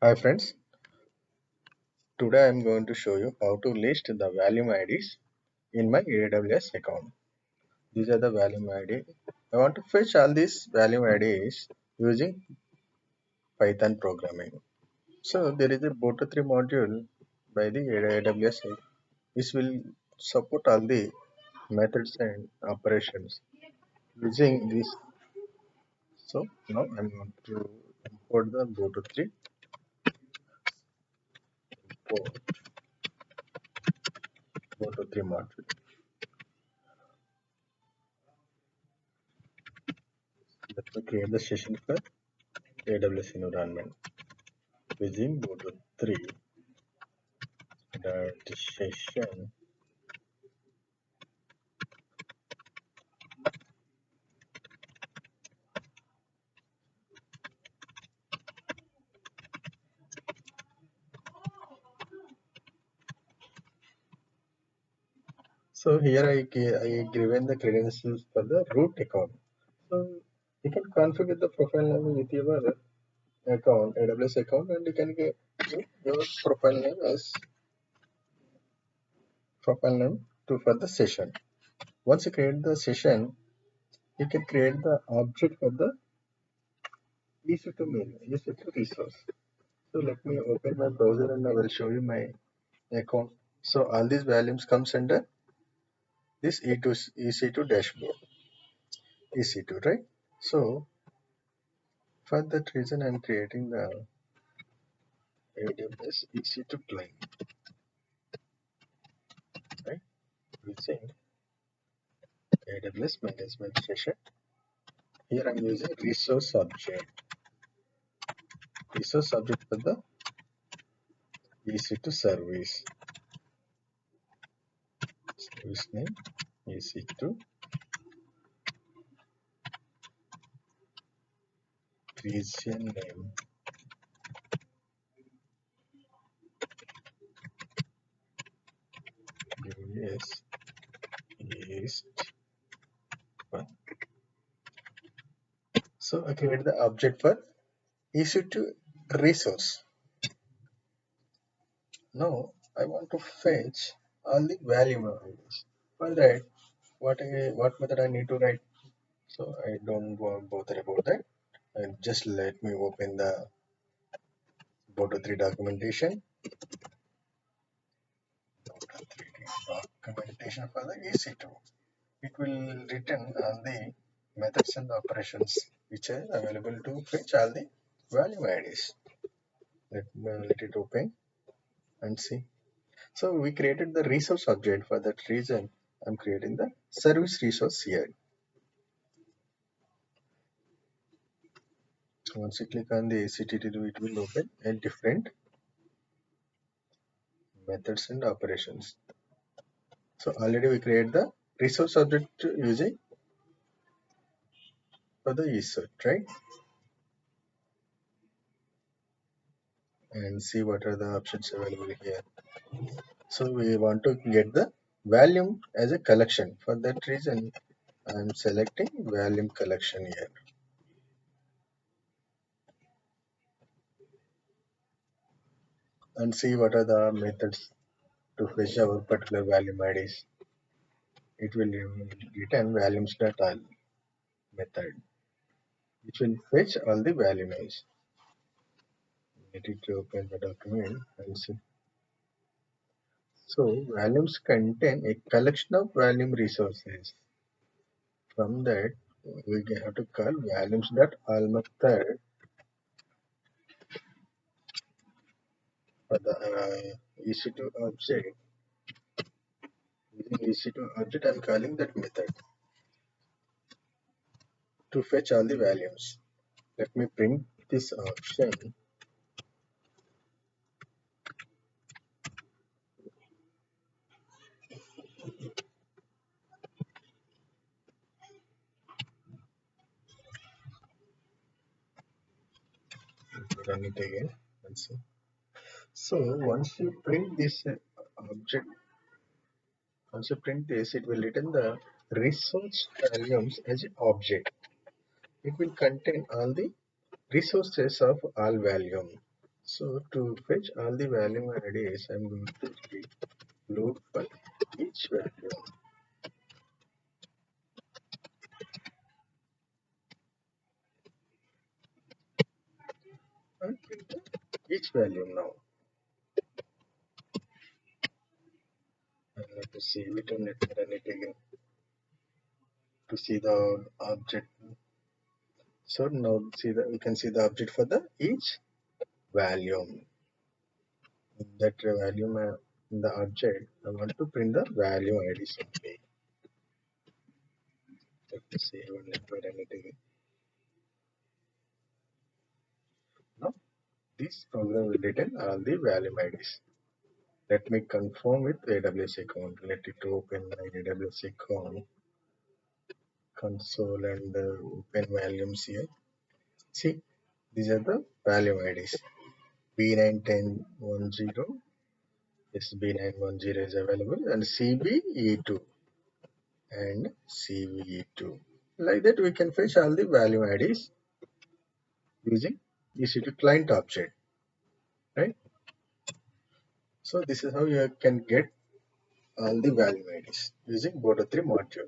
Hi friends, today I am going to show you how to list the volume IDs in my AWS account. These are the volume ID. I want to fetch all these volume IDs using Python programming. So there is a boto3 module by the AWS which will support all the methods and operations using this. So now I am going to import the boto3 module. Let me create the session for AWS environment using boto3 the session. So here I given the credentials for the root account. So you can configure the profile name with your account, AWS account, and you can get your profile name as profile name to for the session. Once you create the session, you can create the object for the EC2 mail, EC2 resource. So let me open my browser and I will show you my account. So all these values comes under this EC2 dashboard, EC2, right? So for that reason, I'm creating the AWS EC2 client, right? Using AWS management session. Here I'm using resource object for the EC2 service name EC2 region name AWS East 1. So I create the object for EC2 resource. Now I want to fetch all the value values. For that, what method I need to write? So I don't bother about that. And just let me open the boto3 documentation. Documentation for the EC2. It will written all the methods and operations which are available to fetch all the value IDs. Let it open and see. So we created the resource object. For that reason, I'm creating the service resource here. Once you click on the ACTT, it will open a different methods and operations. So already we create the resource object using for the ESET, right? And see what are the options available here. So we want to get the volume as a collection. For that reason, I'm selecting volume collection here. And see what are the methods to fetch our particular volume IDs. It will return volumes.all method, which will fetch all the volume IDs. Let it open the document and see. So volumes contain a collection of volume resources. From that, we have to call volumes.all method for the EC2 object. Using EC2 object, I'm calling that method to fetch all the values. Let me print this option. Run it again and see. So object, once you print this, it will return the resource volumes as an object. It will contain all the resources of all volume. So to fetch all the value IDs, I'm going to loop for each value and each value now. And let us see it and let me run it again to see the object. So now see the we can see the object for the each value. In that value in the object, I want to print the value ID only. Let me see let me run it again. Now this program will return all the value IDs. Let me confirm with AWS account. Let it open my AWS account console and open volumes here. See, these are the value IDs. B91010, yes, B910 is available, and CBE2 and CVE2. Like that, we can fetch all the value IDs using EC2 client object, right? So this is how you can get all the value IDs using boto3 module.